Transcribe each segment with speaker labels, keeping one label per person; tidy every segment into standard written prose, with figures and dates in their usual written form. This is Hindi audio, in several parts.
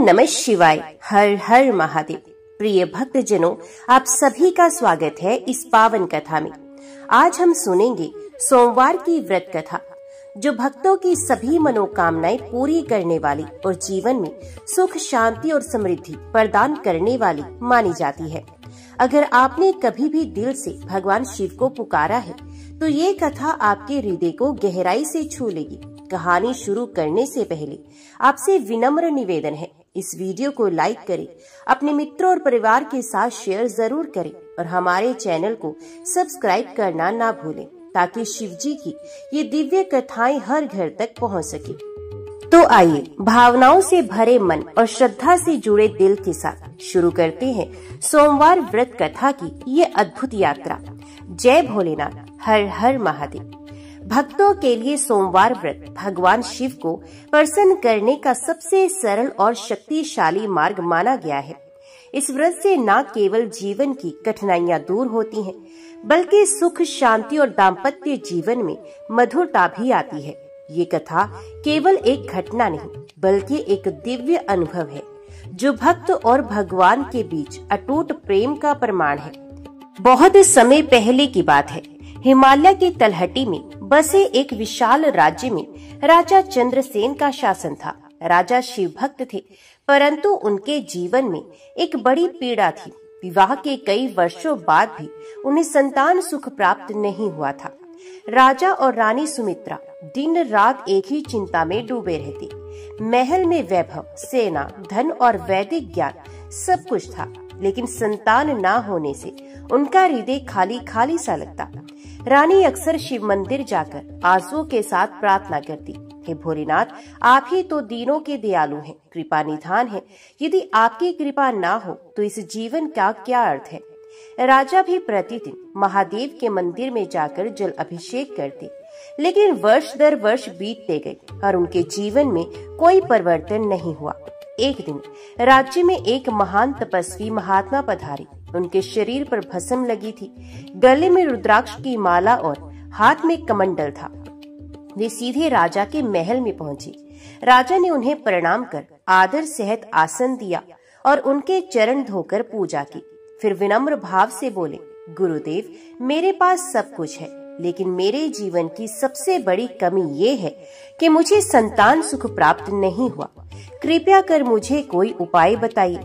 Speaker 1: नमः शिवाय। हर हर महादेव। प्रिय भक्तजनों, आप सभी का स्वागत है इस पावन कथा में। आज हम सुनेंगे सोमवार की व्रत कथा, जो भक्तों की सभी मनोकामनाएं पूरी करने वाली और जीवन में सुख, शांति और समृद्धि प्रदान करने वाली मानी जाती है। अगर आपने कभी भी दिल से भगवान शिव को पुकारा है तो ये कथा आपके हृदय को गहराई से छू लेगी। कहानी शुरू करने से पहले आपसे विनम्र निवेदन है, इस वीडियो को लाइक करें, अपने मित्रों और परिवार के साथ शेयर जरूर करें और हमारे चैनल को सब्सक्राइब करना ना भूलें, ताकि शिव जी की ये दिव्य कथाएं हर घर तक पहुंच सके। तो आइए भावनाओं से भरे मन और श्रद्धा से जुड़े दिल के साथ शुरू करते हैं सोमवार व्रत कथा की ये अद्भुत यात्रा। जय भोलेनाथ, हर हर महादेव। भक्तों के लिए सोमवार व्रत भगवान शिव को प्रसन्न करने का सबसे सरल और शक्तिशाली मार्ग माना गया है। इस व्रत से न केवल जीवन की कठिनाइयां दूर होती हैं, बल्कि सुख, शांति और दाम्पत्य जीवन में मधुरता भी आती है। ये कथा केवल एक घटना नहीं, बल्कि एक दिव्य अनुभव है, जो भक्त और भगवान के बीच अटूट प्रेम का प्रमाण है। बहुत समय पहले की बात है। हिमालय की तलहटी में बसे एक विशाल राज्य में राजा चंद्रसेन का शासन था। राजा शिव भक्त थे, परंतु उनके जीवन में एक बड़ी पीड़ा थी। विवाह के कई वर्षों बाद भी उन्हें संतान सुख प्राप्त नहीं हुआ था। राजा और रानी सुमित्रा दिन रात एक ही चिंता में डूबे रहते। महल में वैभव, सेना, धन और वैदिक ज्ञान सब कुछ था, लेकिन संतान ना होने से उनका हृदय खाली खाली सा लगता। रानी अक्सर शिव मंदिर जाकर आंसुओं के साथ प्रार्थना करती, हे भोलेनाथ, आप ही तो दीनों के दयालु हैं, कृपा निधान है। यदि आपकी कृपा ना हो तो इस जीवन का क्या अर्थ है। राजा भी प्रतिदिन महादेव के मंदिर में जाकर जल अभिषेक करते, लेकिन वर्ष दर वर्ष बीतते गए और उनके जीवन में कोई परिवर्तन नहीं हुआ। एक दिन राज्य में एक महान तपस्वी महात्मा पधारे। उनके शरीर पर भस्म लगी थी, गले में रुद्राक्ष की माला और हाथ में कमंडल था। वे सीधे राजा के महल में पहुंचे। राजा ने उन्हें प्रणाम कर आदर सहित आसन दिया और उनके चरण धोकर पूजा की। फिर विनम्र भाव से बोले, गुरुदेव, मेरे पास सब कुछ है, लेकिन मेरे जीवन की सबसे बड़ी कमी ये है कि मुझे संतान सुख प्राप्त नहीं हुआ। कृपया कर मुझे कोई उपाय बताइए।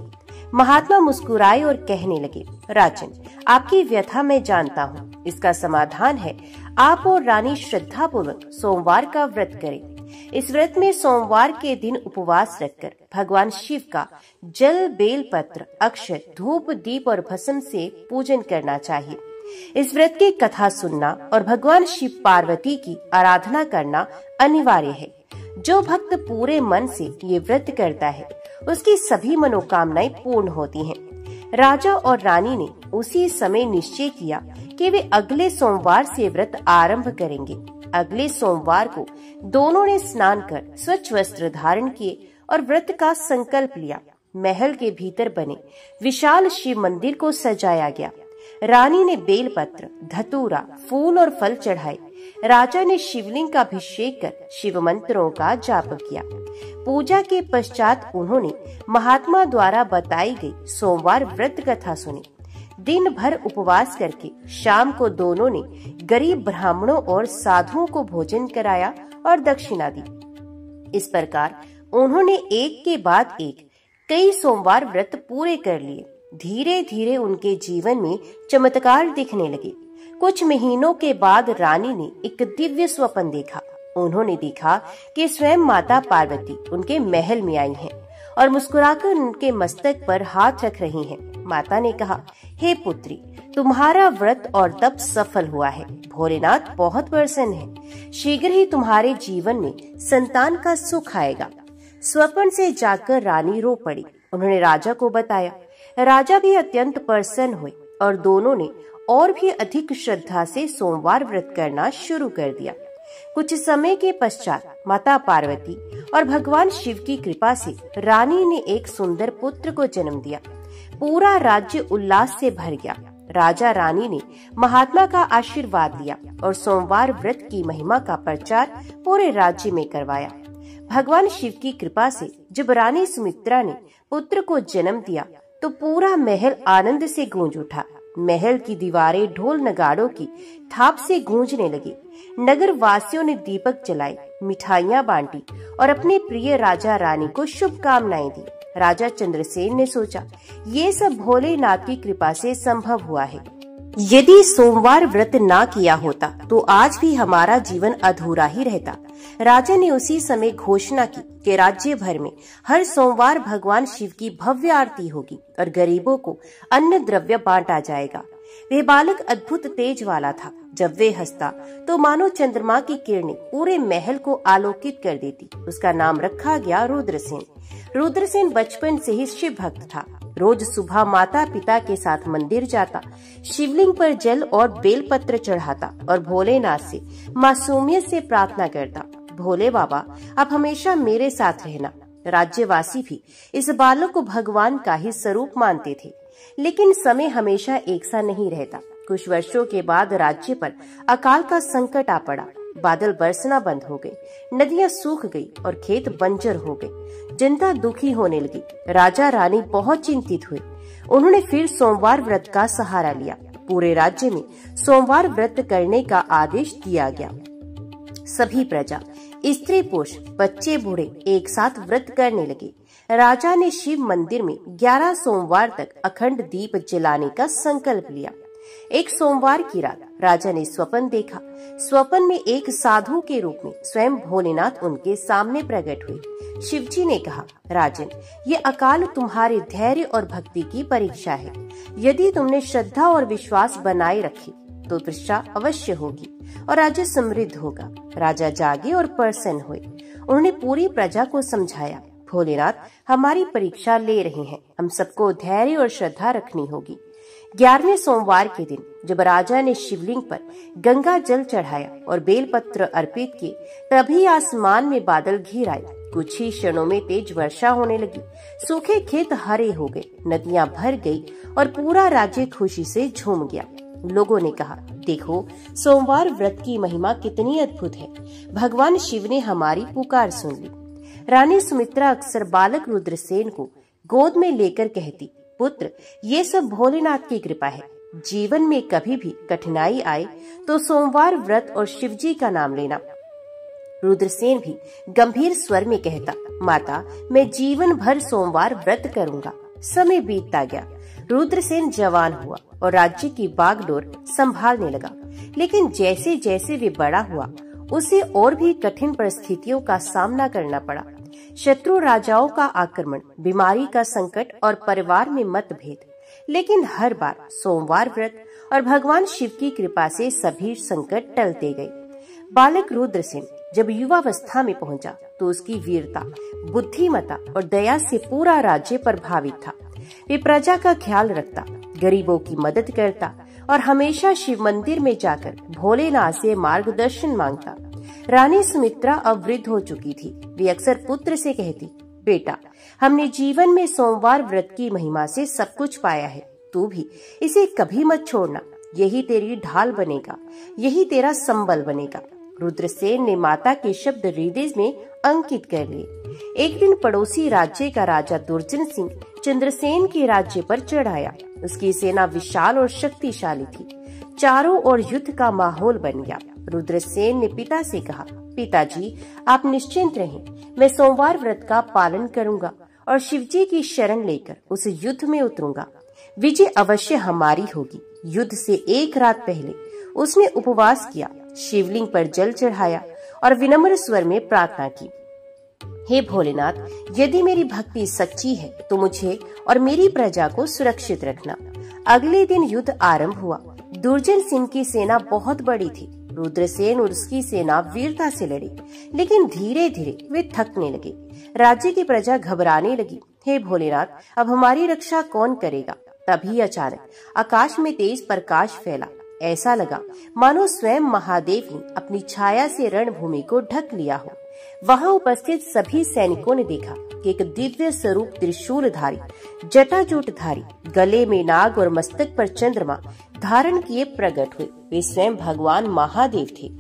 Speaker 1: महात्मा मुस्कुराए और कहने लगे, राजन, आपकी व्यथा मैं जानता हूँ। इसका समाधान है, आप और रानी श्रद्धा पूर्वक सोमवार का व्रत करें। इस व्रत में सोमवार के दिन उपवास रखकर भगवान शिव का जल, बेल पत्र, अक्षत, धूप, दीप और भस्म से पूजन करना चाहिए। इस व्रत की कथा सुनना और भगवान शिव पार्वती की आराधना करना अनिवार्य है। जो भक्त पूरे मन से ये व्रत करता है, उसकी सभी मनोकामनाएं पूर्ण होती हैं। राजा और रानी ने उसी समय निश्चय किया कि वे अगले सोमवार से व्रत आरंभ करेंगे। अगले सोमवार को दोनों ने स्नान कर स्वच्छ वस्त्र धारण किए और व्रत का संकल्प लिया। महल के भीतर बने विशाल शिव मंदिर को सजाया गया। रानी ने बेलपत्र, धतूरा, फूल और फल चढ़ाए। राजा ने शिवलिंग का अभिषेक कर शिव मंत्रों का जाप किया। पूजा के पश्चात उन्होंने महात्मा द्वारा बताई गई सोमवार व्रत कथा सुनी। दिन भर उपवास करके शाम को दोनों ने गरीब ब्राह्मणों और साधुओं को भोजन कराया और दक्षिणा दी। इस प्रकार उन्होंने एक के बाद एक कई सोमवार व्रत पूरे कर लिए। धीरे धीरे उनके जीवन में चमत्कार दिखने लगे। कुछ महीनों के बाद रानी ने एक दिव्य स्वप्न देखा। उन्होंने देखा कि स्वयं माता पार्वती उनके महल में आई हैं और मुस्कुराकर उनके मस्तक पर हाथ रख रही हैं। माता ने कहा, हे पुत्री, तुम्हारा व्रत और तप सफल हुआ है। भोलेनाथ बहुत प्रसन्न है। शीघ्र ही तुम्हारे जीवन में संतान का सुख आएगा। स्वप्न से जाकर रानी रो पड़ी। उन्होंने राजा को बताया। राजा भी अत्यंत प्रसन्न हुए और दोनों ने और भी अधिक श्रद्धा से सोमवार व्रत करना शुरू कर दिया। कुछ समय के पश्चात माता पार्वती और भगवान शिव की कृपा से रानी ने एक सुंदर पुत्र को जन्म दिया। पूरा राज्य उल्लास से भर गया। राजा रानी ने महात्मा का आशीर्वाद लिया और सोमवार व्रत की महिमा का प्रचार पूरे राज्य में करवाया। भगवान शिव की कृपा से जब रानी सुमित्रा ने पुत्र को जन्म दिया तो पूरा महल आनंद से गूंज उठा। महल की दीवारें ढोल नगाड़ों की थाप से गूंजने लगी। नगर वासियों ने दीपक जलाए, मिठाइयां बांटी और अपने प्रिय राजा रानी को शुभकामनाएं दी। राजा चंद्रसेन ने सोचा, ये सब भोलेनाथ की कृपा से संभव हुआ है। यदि सोमवार व्रत ना किया होता तो आज भी हमारा जीवन अधूरा ही रहता। राजा ने उसी समय घोषणा की कि राज्य भर में हर सोमवार भगवान शिव की भव्य आरती होगी और गरीबों को अन्न द्रव्य बांटा जाएगा। वह बालक अद्भुत तेज वाला था। जब वे हंसता तो मानो चंद्रमा की किरणें पूरे महल को आलोकित कर देती। उसका नाम रखा गया रुद्रसेन। रुद्रसेन बचपन से ही शिव भक्त था। रोज सुबह माता पिता के साथ मंदिर जाता, शिवलिंग पर जल और बेलपत्र चढ़ाता और भोलेनाथ से मासूमियत से प्रार्थना करता, भोले बाबा आप हमेशा मेरे साथ रहना। राज्यवासी भी इस बालक को भगवान का ही स्वरूप मानते थे। लेकिन समय हमेशा एक सा नहीं रहता। कुछ वर्षों के बाद राज्य पर अकाल का संकट आ पड़ा। बादल बरसना बंद हो गए, नदियां सूख गई और खेत बंजर हो गए। जनता दुखी होने लगी। राजा रानी बहुत चिंतित हुए। उन्होंने फिर सोमवार व्रत का सहारा लिया। पूरे राज्य में सोमवार व्रत करने का आदेश दिया गया। सभी प्रजा, स्त्री पुरुष, बच्चे बूढ़े एक साथ व्रत करने लगे। राजा ने शिव मंदिर में 11 सोमवार तक अखंड दीप जलाने का संकल्प लिया। एक सोमवार की रात राजा ने स्वप्न देखा। स्वप्न में एक साधु के रूप में स्वयं भोलेनाथ उनके सामने प्रकट हुए। शिवजी ने कहा, राजन, ये अकाल तुम्हारे धैर्य और भक्ति की परीक्षा है। यदि तुमने श्रद्धा और विश्वास बनाए रखे तो वर्षा अवश्य होगी और राज्य समृद्ध होगा। राजा जागे और प्रसन्न हुए। उन्होंने पूरी प्रजा को समझाया, भोलेनाथ हमारी परीक्षा ले रहे हैं, हम सबको धैर्य और श्रद्धा रखनी होगी। 11वें सोमवार के दिन जब राजा ने शिवलिंग पर गंगा जल चढ़ाया और बेलपत्र अर्पित किए, तभी आसमान में बादल घिर आए। कुछ ही क्षणों में तेज वर्षा होने लगी। सूखे खेत हरे हो गए, नदियां भर गई और पूरा राज्य खुशी से झूम गया। लोगों ने कहा, देखो सोमवार व्रत की महिमा कितनी अद्भुत है। भगवान शिव ने हमारी पुकार सुन ली। रानी सुमित्रा अक्सर बालक रुद्रसेन को गोद में लेकर कहती, पुत्र, ये सब भोलेनाथ की कृपा है। जीवन में कभी भी कठिनाई आए तो सोमवार व्रत और शिवजी का नाम लेना। रुद्रसेन भी गंभीर स्वर में कहता, माता, मैं जीवन भर सोमवार व्रत करूंगा। समय बीतता गया। रुद्रसेन जवान हुआ और राज्य की बागडोर संभालने लगा। लेकिन जैसे जैसे वे बड़ा हुआ, उसे और भी कठिन परिस्थितियों का सामना करना पड़ा। शत्रु राजाओं का आक्रमण, बीमारी का संकट और परिवार में मतभेद। लेकिन हर बार सोमवार व्रत और भगवान शिव की कृपा से सभी संकट टलते गए। बालक रुद्रसेन जब युवावस्था में पहुंचा तो उसकी वीरता, बुद्धिमत्ता और दया से पूरा राज्य प्रभावित था। वे प्रजा का ख्याल रखता, गरीबों की मदद करता और हमेशा शिव मंदिर में जाकर भोलेनाथ से मार्गदर्शन मांगता। रानी सुमित्रा अब वृद्ध हो चुकी थी। वे अक्सर पुत्र से कहती, बेटा, हमने जीवन में सोमवार व्रत की महिमा से सब कुछ पाया है, तू भी इसे कभी मत छोड़ना। यही तेरी ढाल बनेगा, यही तेरा संबल बनेगा। रुद्रसेन ने माता के शब्द हृदय में अंकित कर लिए। एक दिन पड़ोसी राज्य का राजा दुर्जन सिंह चंद्रसेन के राज्य पर चढ़ाया। उसकी सेना विशाल और शक्तिशाली थी। चारों ओर युद्ध का माहौल बन गया। रुद्रसेन ने पिता से कहा, पिताजी, आप निश्चिंत रहें, मैं सोमवार व्रत का पालन करूंगा और शिवजी की शरण लेकर उस युद्ध में उतरूंगा। विजय अवश्य हमारी होगी। युद्ध से एक रात पहले उसने उपवास किया, शिवलिंग पर जल चढ़ाया और विनम्र स्वर में प्रार्थना की, हे भोलेनाथ, यदि मेरी भक्ति सच्ची है तो मुझे और मेरी प्रजा को सुरक्षित रखना। अगले दिन युद्ध आरंभ हुआ। दुर्जन सिंह की सेना बहुत बड़ी थी। रुद्रसेन और उसकी सेना वीरता से लड़ी, लेकिन धीरे धीरे वे थकने लगे। राज्य की प्रजा घबराने लगी। हे भोलेनाथ, अब हमारी रक्षा कौन करेगा? तभी अचानक आकाश में तेज प्रकाश फैला। ऐसा लगा मानो स्वयं महादेव ने अपनी छाया से रणभूमि को ढक लिया हो। वहां उपस्थित सभी सैनिकों ने देखा कि एक दिव्य स्वरूप त्रिशूलधारी, जटाजूटधारी, गले में नाग और मस्तक पर चंद्रमा धारण किए प्रकट हुए। वे स्वयं भगवान महादेव थे।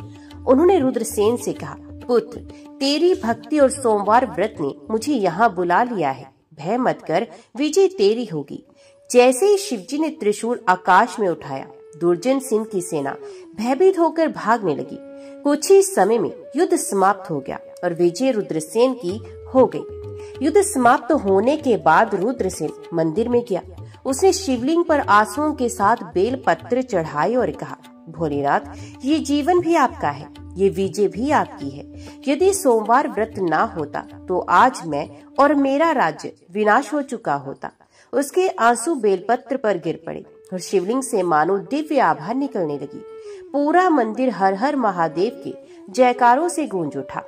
Speaker 1: उन्होंने रुद्रसेन से कहा, पुत्र, तेरी भक्ति और सोमवार व्रत ने मुझे यहाँ बुला लिया है। भय मत कर, विजय तेरी होगी। जैसे ही शिवजी ने त्रिशूल आकाश में उठाया, दुर्जन सिंह की सेना भयभीत होकर भागने लगी। कुछ ही समय में युद्ध समाप्त हो गया और विजय रुद्रसेन की हो गई। युद्ध समाप्त होने के बाद रुद्रसेन मंदिर में गया। उसने शिवलिंग पर आंसुओं के साथ बेल पत्र चढ़ाए और कहा, भोलेनाथ, ये जीवन भी आपका है, ये विजय भी आपकी है। यदि सोमवार व्रत ना होता तो आज मैं और मेरा राज्य विनाश हो चुका होता। उसके आंसू बेलपत्र पर गिर पड़े और शिवलिंग से मानो दिव्य आभा निकलने लगी। पूरा मंदिर हर हर महादेव के जयकारों से गूंज उठा।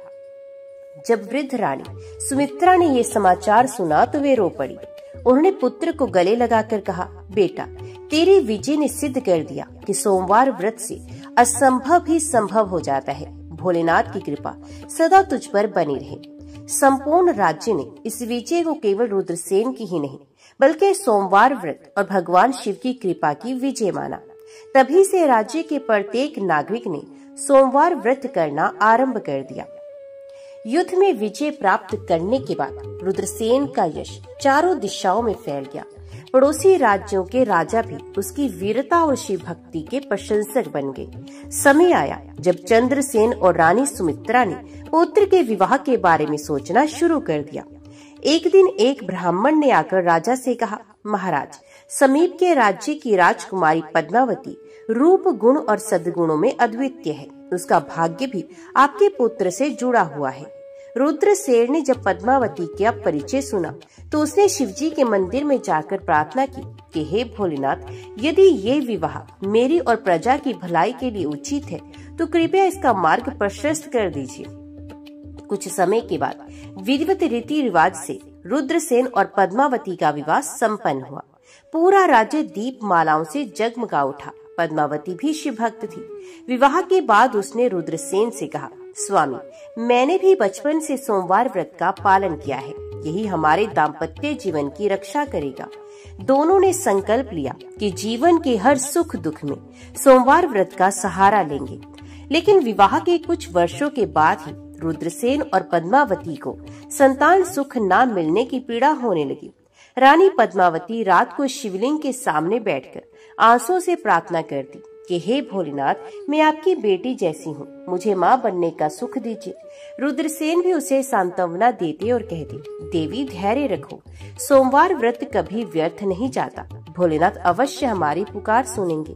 Speaker 1: जब वृद्ध रानी सुमित्रा ने ये समाचार सुना तो वे रो पड़ी। उन्होंने पुत्र को गले लगाकर कहा, बेटा, तेरी विजय ने सिद्ध कर दिया कि सोमवार व्रत से असंभव भी संभव हो जाता है। भोलेनाथ की कृपा सदा तुझ पर बनी रहे। संपूर्ण राज्य ने इस विजय को केवल रुद्रसेन की ही नहीं, बल्कि सोमवार व्रत और भगवान शिव की कृपा की विजय माना। तभी से राज्य के प्रत्येक नागरिक ने सोमवार व्रत करना आरंभ कर दिया। युद्ध में विजय प्राप्त करने के बाद रुद्रसेन का यश चारों दिशाओं में फैल गया। पड़ोसी राज्यों के राजा भी उसकी वीरता और शिव भक्ति के प्रशंसक बन गए। समय आया जब चंद्रसेन और रानी सुमित्रा ने पुत्र के विवाह के बारे में सोचना शुरू कर दिया। एक दिन एक ब्राह्मण ने आकर राजा से कहा, महाराज, समीप के राज्य की राजकुमारी पद्मावती रूप, गुण और सद्गुणों में अद्वितीय है। उसका भाग्य भी आपके पुत्र से जुड़ा हुआ है। रुद्रसेन ने जब पद्मावती का परिचय सुना तो उसने शिवजी के मंदिर में जाकर प्रार्थना की कि हे भोलेनाथ, यदि ये विवाह मेरी और प्रजा की भलाई के लिए उचित है तो कृपया इसका मार्ग प्रशस्त कर दीजिए। कुछ समय के बाद विधिवत रीति रिवाज से रुद्रसेन और पद्मावती का विवाह संपन्न हुआ। पूरा राज्य दीप मालाओं से जगमगा उठा। पद्मावती भी शिव भक्त थी। विवाह के बाद उसने रुद्रसेन से कहा, स्वामी, मैंने भी बचपन से सोमवार व्रत का पालन किया है। यही हमारे दाम्पत्य जीवन की रक्षा करेगा। दोनों ने संकल्प लिया कि जीवन के हर सुख दुख में सोमवार व्रत का सहारा लेंगे। लेकिन विवाह के कुछ वर्षों के बाद ही रुद्रसेन और पद्मावती को संतान सुख न मिलने की पीड़ा होने लगी। रानी पद्मावती रात को शिवलिंग के सामने बैठकर आंसुओं से प्रार्थना करती कि हे भोलेनाथ, मैं आपकी बेटी जैसी हूँ, मुझे माँ बनने का सुख दीजिए। रुद्रसेन भी उसे सांत्वना देते और कहते, देवी धैर्य रखो, सोमवार व्रत कभी व्यर्थ नहीं जाता। भोलेनाथ अवश्य हमारी पुकार सुनेंगे।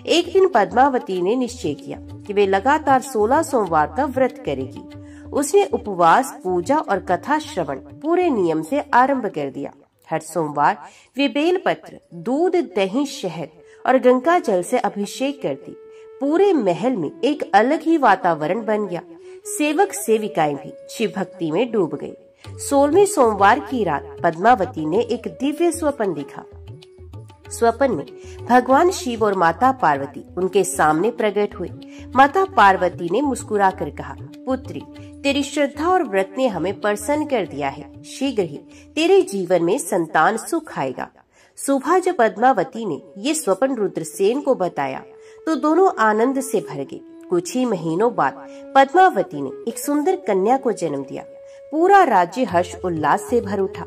Speaker 1: एक दिन पद्मावती ने निश्चय किया कि वे लगातार 16 सोमवार का व्रत करेगी। उसने उपवास, पूजा और कथा श्रवण पूरे नियम से आरंभ कर दिया। हर सोमवार वे बेलपत्र, दूध, दही, शहद और गंगा जल से अभिषेक करती। पूरे महल में एक अलग ही वातावरण बन गया। सेवक सेविकाएं भी शिव भक्ति में डूब गए। 16वें सोमवार की रात पद्मावती ने एक दिव्य स्वप्न देखा। स्वप्न में भगवान शिव और माता पार्वती उनके सामने प्रकट हुए। माता पार्वती ने मुस्कुराकर कहा, पुत्री, तेरी श्रद्धा और व्रत ने हमें प्रसन्न कर दिया है। शीघ्र ही तेरे जीवन में संतान सुख आएगा। सुबह जब पद्मावती ने ये स्वप्न रुद्रसेन को बताया तो दोनों आनंद से भर गए। कुछ ही महीनों बाद पद्मावती ने एक सुंदर कन्या को जन्म दिया। पूरा राज्य हर्ष उल्लास से भर उठा।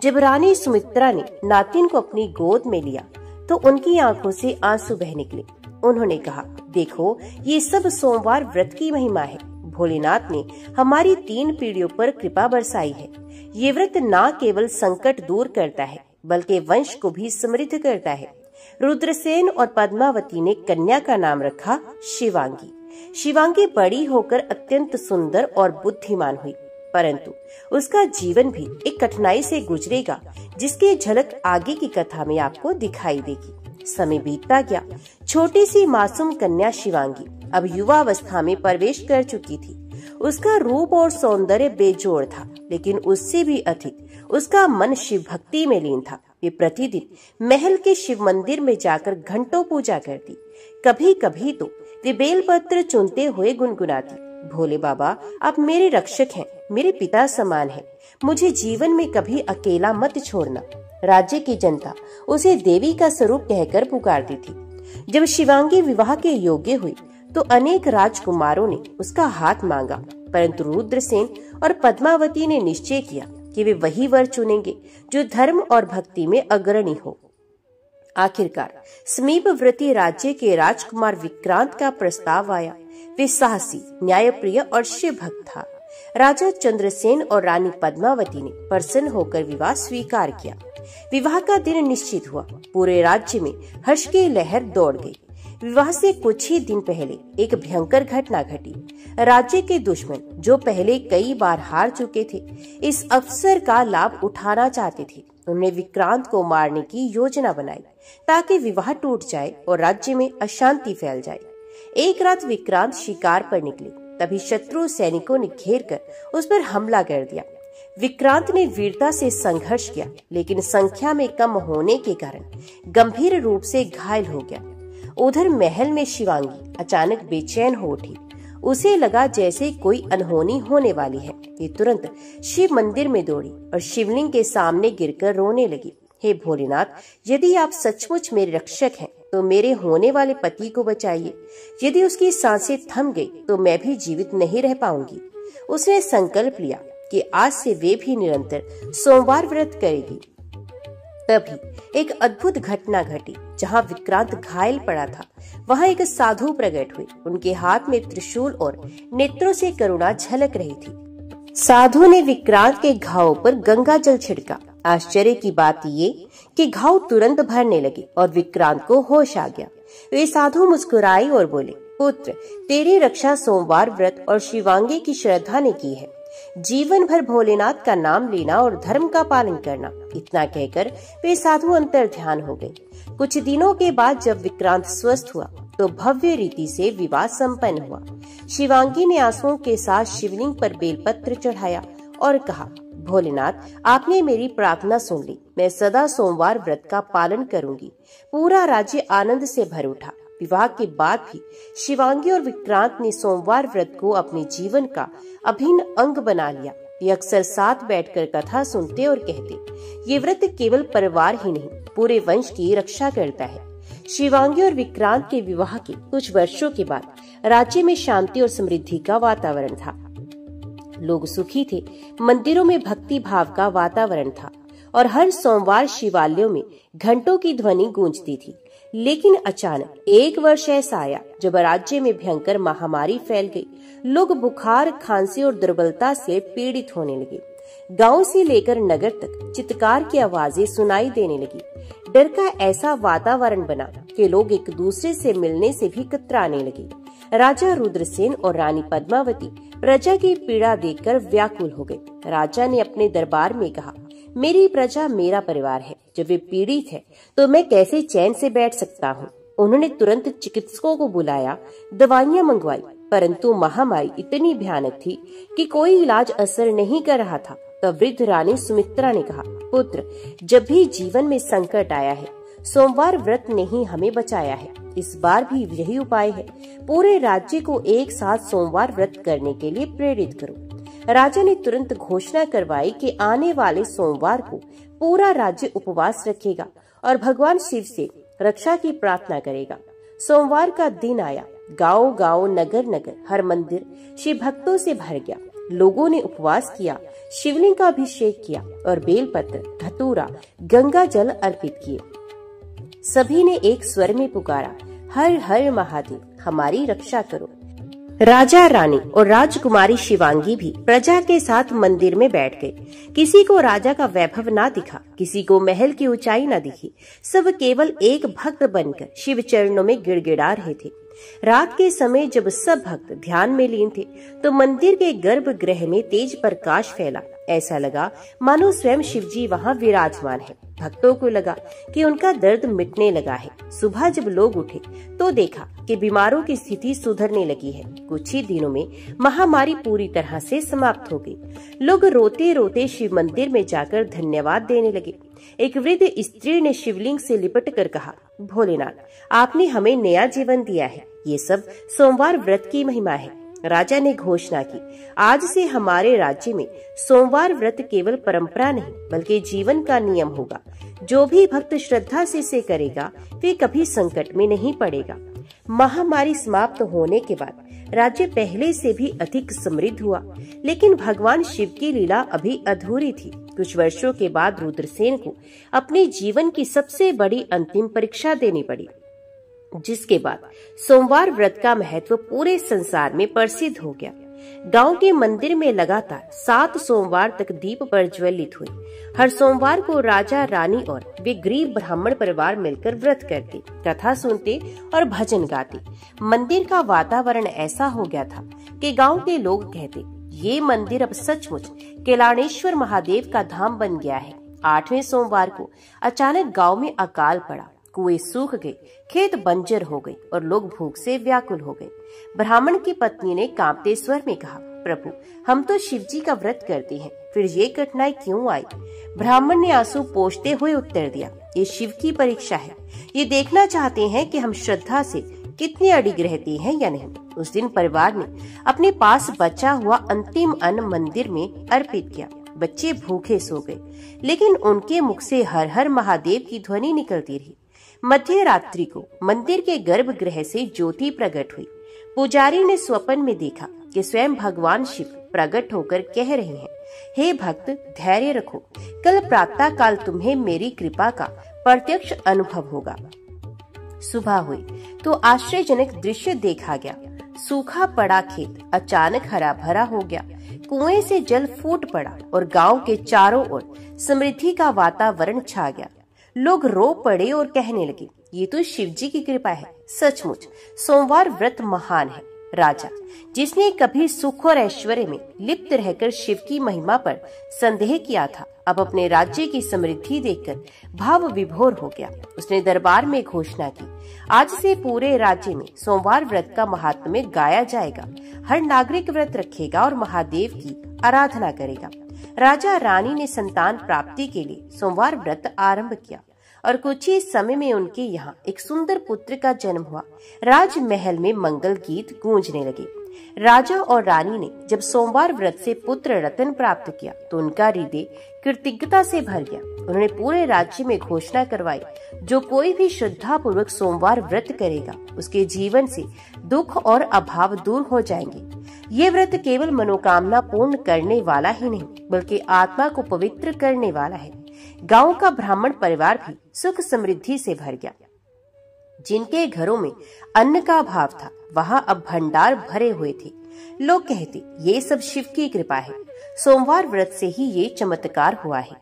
Speaker 1: जब रानी सुमित्रा ने नातिन को अपनी गोद में लिया तो उनकी आंखों से आंसू बह निकले। उन्होंने कहा, देखो, ये सब सोमवार व्रत की महिमा है। भोलेनाथ ने हमारी 3 पीढ़ियों पर कृपा बरसाई है। ये व्रत न केवल संकट दूर करता है बल्कि वंश को भी समृद्ध करता है। रुद्रसेन और पद्मावती ने कन्या का नाम रखा शिवांगी। शिवांगी बड़ी होकर अत्यंत सुंदर और बुद्धिमान हुई, परंतु उसका जीवन भी एक कठिनाई से गुजरेगा, जिसकी झलक आगे की कथा में आपको दिखाई देगी। समय बीतता गया। छोटी सी मासूम कन्या शिवांगी अब युवा अवस्था में प्रवेश कर चुकी थी। उसका रूप और सौंदर्य बेजोड़ था, लेकिन उससे भी अधिक उसका मन शिव भक्ति में लीन था। वे प्रतिदिन महल के शिव मंदिर में जाकर घंटों पूजा करती। कभी कभी तो वे बेलपत्र चुनते हुए गुनगुनाती, भोले बाबा, आप मेरे रक्षक हैं, मेरे पिता समान हैं। मुझे जीवन में कभी अकेला मत छोड़ना। राज्य की जनता उसे देवी का स्वरूप कहकर पुकारती थी। जब शिवांगी विवाह के योग्य हुई तो अनेक राजकुमारों ने उसका हाथ मांगा, परंतु रुद्रसेन और पद्मावती ने निश्चय किया कि वे वही वर चुनेंगे जो धर्म और भक्ति में अग्रणी हो। आखिरकार समीपवर्ती राज्य के राजकुमार विक्रांत का प्रस्ताव आया। वे साहसी, न्यायप्रिय और शिव भक्त था। राजा चंद्रसेन और रानी पद्मावती ने प्रसन्न होकर विवाह स्वीकार किया। विवाह का दिन निश्चित हुआ। पूरे राज्य में हर्ष की लहर दौड़ गई। विवाह से कुछ ही दिन पहले एक भयंकर घटना घटी। राज्य के दुश्मन, जो पहले कई बार हार चुके थे, इस अवसर का लाभ उठाना चाहते थे। उन्होंने विक्रांत को मारने की योजना बनाई ताकि विवाह टूट जाए और राज्य में अशांति फैल जाए। एक रात विक्रांत शिकार पर निकले, तभी शत्रु सैनिकों ने घेरकर उस पर हमला कर दिया। विक्रांत ने वीरता से संघर्ष किया, लेकिन संख्या में कम होने के कारण गंभीर रूप से घायल हो गया। उधर महल में शिवांगी अचानक बेचैन हो उठी। उसे लगा जैसे कोई अनहोनी होने वाली है। ये तुरंत शिव मंदिर में दौड़ी और शिवलिंग के सामने गिरकर रोने लगी। हे भोलेनाथ, यदि आप सचमुच मेरे रक्षक हैं तो मेरे होने वाले पति को बचाइए। यदि उसकी सांसें थम गई तो मैं भी जीवित नहीं रह पाऊंगी। उसने संकल्प लिया कि आज से वे भी निरंतर सोमवार व्रत करेगी। तभी एक अद्भुत घटना घटी। जहाँ विक्रांत घायल पड़ा था, वहाँ एक साधु प्रकट हुए। उनके हाथ में त्रिशूल और नेत्रों से करुणा झलक रही थी। साधु ने विक्रांत के घाव पर गंगा जल छिड़का। आश्चर्य की बात ये कि घाव तुरंत भरने लगे और विक्रांत को होश आ गया। वे साधु मुस्कुराए और बोले, पुत्र, तेरी रक्षा सोमवार व्रत और शिवांगी की श्रद्धा ने की है। जीवन भर भोलेनाथ का नाम लेना और धर्म का पालन करना। इतना कहकर वे साधु अंतर ध्यान हो गए। कुछ दिनों के बाद जब विक्रांत स्वस्थ हुआ तो भव्य रीति से विवाह संपन्न हुआ। शिवांगी ने आंसुओं के साथ शिवलिंग पर बेलपत्र चढ़ाया और कहा, भोलेनाथ, आपने मेरी प्रार्थना सुन ली। मैं सदा सोमवार व्रत का पालन करूंगी। पूरा राज्य आनंद से भर उठा। विवाह के बाद भी शिवांगी और विक्रांत ने सोमवार व्रत को अपने जीवन का अभिन्न अंग बना लिया। वे अक्सर साथ बैठकर कथा सुनते और कहते, ये व्रत केवल परिवार ही नहीं, पूरे वंश की रक्षा करता है। शिवांगी और विक्रांत के विवाह के कुछ वर्षों के बाद राज्य में शांति और समृद्धि का वातावरण था। लोग सुखी थे। मंदिरों में भक्ति भाव का वातावरण था और हर सोमवार शिवालयों में घंटों की ध्वनि गूंजती थी। लेकिन अचानक एक वर्ष ऐसा आया जब राज्य में भयंकर महामारी फैल गई। लोग बुखार, खांसी और दुर्बलता से पीड़ित होने लगे। गांव से लेकर नगर तक चित्कार की आवाजें सुनाई देने लगी। डर का ऐसा वातावरण बना कि लोग एक दूसरे से मिलने से भी कतराने लगे। राजा रुद्रसेन और रानी पद्मावती प्रजा की पीड़ा देखकर व्याकुल हो गए। राजा ने अपने दरबार में कहा, मेरी प्रजा मेरा परिवार है। जब वे पीड़ित है तो मैं कैसे चैन से बैठ सकता हूँ। उन्होंने तुरंत चिकित्सकों को बुलाया, दवाइयाँ मंगवाई, परंतु महामारी इतनी भयानक थी कि कोई इलाज असर नहीं कर रहा था। तब वृद्ध रानी सुमित्रा ने कहा, पुत्र, जब भी जीवन में संकट आया है, सोमवार व्रत ने ही हमें बचाया है। इस बार भी यही उपाय है। पूरे राज्य को एक साथ सोमवार व्रत करने के लिए प्रेरित करो। राजा ने तुरंत घोषणा करवाई कि आने वाले सोमवार को पूरा राज्य उपवास रखेगा और भगवान शिव से रक्षा की प्रार्थना करेगा। सोमवार का दिन आया। गांव गांव, नगर नगर, हर मंदिर शिव भक्तों से भर गया। लोगों ने उपवास किया, शिवलिंग का अभिषेक किया और बेलपत्र, धतूरा, गंगा जल अर्पित किए। सभी ने एक स्वर में पुकारा, हर हर महादेव, हमारी रक्षा करो। राजा, रानी और राजकुमारी शिवांगी भी प्रजा के साथ मंदिर में बैठ गए। किसी को राजा का वैभव ना दिखा, किसी को महल की ऊंचाई ना दिखी। सब केवल एक भक्त बनकर शिव चरणों में गिड़गिड़ा रहे थे। रात के समय जब सब भक्त ध्यान में लीन थे तो मंदिर के गर्भगृह में तेज प्रकाश फैला। ऐसा लगा मानो स्वयं शिवजी वहाँ विराजमान है। भक्तों को लगा कि उनका दर्द मिटने लगा है। सुबह जब लोग उठे तो देखा कि बीमारों की स्थिति सुधरने लगी है। कुछ ही दिनों में महामारी पूरी तरह से समाप्त हो गई। लोग रोते रोते शिव मंदिर में जाकर धन्यवाद देने लगे। एक वृद्ध स्त्री ने शिवलिंग से लिपट कर कहा, भोलेनाथ, आपने हमें नया जीवन दिया है। ये सब सोमवार व्रत की महिमा है। राजा ने घोषणा की, आज से हमारे राज्य में सोमवार व्रत केवल परंपरा नहीं बल्कि जीवन का नियम होगा। जो भी भक्त श्रद्धा से इसे करेगा वे कभी संकट में नहीं पड़ेगा। महामारी समाप्त होने के बाद राज्य पहले से भी अधिक समृद्ध हुआ, लेकिन भगवान शिव की लीला अभी अधूरी थी। कुछ वर्षों के बाद रुद्रसेन को अपने जीवन की सबसे बड़ी अंतिम परीक्षा देनी पड़ी, जिसके बाद सोमवार व्रत का महत्व पूरे संसार में प्रसिद्ध हो गया। गांव के मंदिर में लगातार 7 सोमवार तक दीप प्रज्वलित हुए। हर सोमवार को राजा, रानी और वे गरीब ब्राह्मण परिवार मिलकर व्रत करते, कथा सुनते और भजन गाते। मंदिर का वातावरण ऐसा हो गया था कि गांव के लोग कहते, ये मंदिर अब सचमुच कैलाणेश्वर महादेव का धाम बन गया है। 8वें सोमवार को अचानक गांव में अकाल पड़ा। कुएं सूख गए, खेत बंजर हो गए और लोग भूख से व्याकुल हो गए। ब्राह्मण की पत्नी ने कांपते स्वर में कहा, प्रभु, हम तो शिव जी का व्रत करते हैं, फिर ये कठिनाई क्यों आई? ब्राह्मण ने आंसू पोंछते हुए उत्तर दिया, ये शिव की परीक्षा है। ये देखना चाहते हैं कि हम श्रद्धा से कितनी अडिग रहते हैं या नहीं। उस दिन परिवार ने अपने पास बचा हुआ अंतिम अन्न मंदिर में अर्पित किया। बच्चे भूखे सो गए, लेकिन उनके मुख से हर हर महादेव की ध्वनि निकलती रही। मध्य रात्रि को मंदिर के गर्भगृह से ज्योति प्रकट हुई। पुजारी ने स्वप्न में देखा कि स्वयं भगवान शिव प्रकट होकर कह रहे हैं, हे भक्त, धैर्य रखो, कल प्रातः काल तुम्हें मेरी कृपा का प्रत्यक्ष अनुभव होगा। सुबह हुई तो आश्चर्यजनक दृश्य देखा गया। सूखा पड़ा खेत अचानक हरा भरा हो गया, कुएं से जल फूट पड़ा और गांव के चारों ओर समृद्धि का वातावरण छा गया। लोग रो पड़े और कहने लगे, ये तो शिव जी की कृपा है। सचमुच सोमवार व्रत महान है। राजा, जिसने कभी सुख और ऐश्वर्य में लिप्त रहकर शिव की महिमा पर संदेह किया था, अब अपने राज्य की समृद्धि देखकर भाव विभोर हो गया। उसने दरबार में घोषणा की, आज से पूरे राज्य में सोमवार व्रत का महात्म्य गाया जाएगा। हर नागरिक व्रत रखेगा और महादेव की आराधना करेगा। राजा रानी ने संतान प्राप्ति के लिए सोमवार व्रत आरंभ किया और कुछ ही समय में उनके यहाँ एक सुंदर पुत्र का जन्म हुआ। राजमहल में मंगल गीत गूंजने लगे। राजा और रानी ने जब सोमवार व्रत से पुत्र रतन प्राप्त किया तो उनका हृदय कृतज्ञता से भर गया। उन्होंने पूरे राज्य में घोषणा करवाई, जो कोई भी श्रद्धा पूर्वक सोमवार व्रत करेगा, उसके जीवन से दुख और अभाव दूर हो जाएंगे। ये व्रत केवल मनोकामना पूर्ण करने वाला ही नहीं, बल्कि आत्मा को पवित्र करने वाला है। गांव का ब्राह्मण परिवार भी सुख समृद्धि से भर गया। जिनके घरों में अन्न का अभाव था, वहां अब भंडार भरे हुए थे। लोग कहते, ये सब शिव की कृपा है। सोमवार व्रत से ही ये चमत्कार हुआ है।